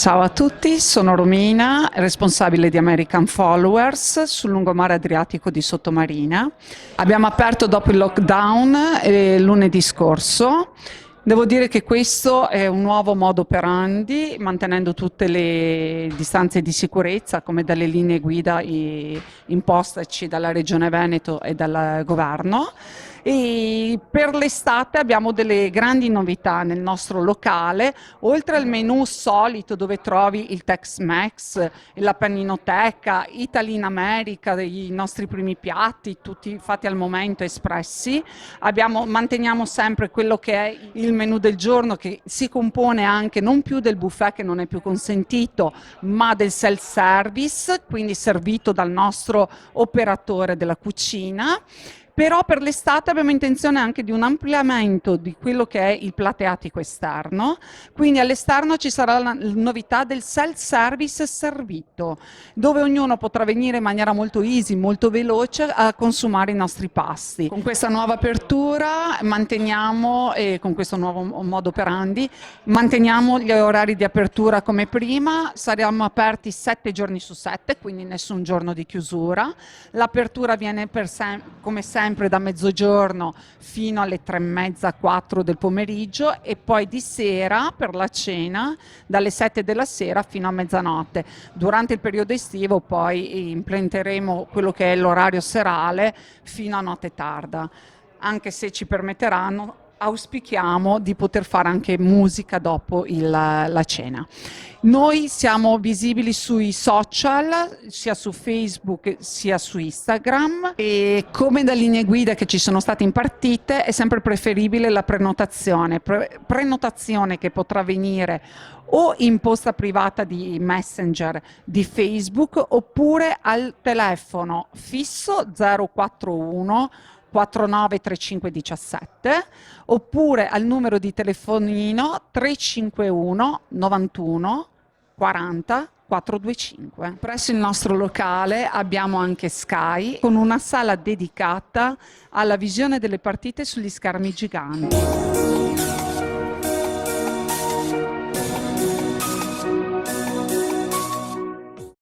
Ciao a tutti, sono Romina, responsabile di American Followers sul lungomare Adriatico di Sottomarina. Abbiamo aperto dopo il lockdown lunedì scorso. Devo dire che questo è un nuovo modo operandi, mantenendo tutte le distanze di sicurezza, come dalle linee guida impostaci dalla Regione Veneto e dal governo. E per l'estate abbiamo delle grandi novità nel nostro locale, oltre al menù solito dove trovi il Tex-Mex, la paninoteca, Italy in America, i nostri primi piatti, tutti fatti al momento espressi. Manteniamo sempre quello che è il menù del giorno, che si compone anche non più del buffet, che non è più consentito, ma del self-service, quindi servito dal nostro operatore della cucina. Però per l'estate abbiamo intenzione anche di un ampliamento di quello che è il plateatico esterno, quindi all'esterno ci sarà la novità del self-service servito, dove ognuno potrà venire in maniera molto easy, molto veloce a consumare i nostri pasti. Con questa nuova apertura manteniamo, e con questo nuovo modo operandi, manteniamo gli orari di apertura come prima, saremo aperti 7 giorni su 7, quindi nessun giorno di chiusura. L'apertura viene come sempre da mezzogiorno fino alle 3:30, 4 del pomeriggio e poi di sera per la cena dalle 7 della sera fino a mezzanotte. Durante il periodo estivo poi implementeremo quello che è l'orario serale fino a notte tarda, anche se ci permetteranno. Auspichiamo di poter fare anche musica dopo la cena. Noi siamo visibili sui social, sia su Facebook sia su Instagram, e come da linee guida che ci sono state impartite è sempre preferibile la prenotazione, prenotazione che potrà venire o in posta privata di Messenger di Facebook oppure al telefono fisso 041 493517 oppure al numero di telefonino 351 91 40 425. Presso il nostro locale abbiamo anche Sky con una sala dedicata alla visione delle partite sugli schermi giganti.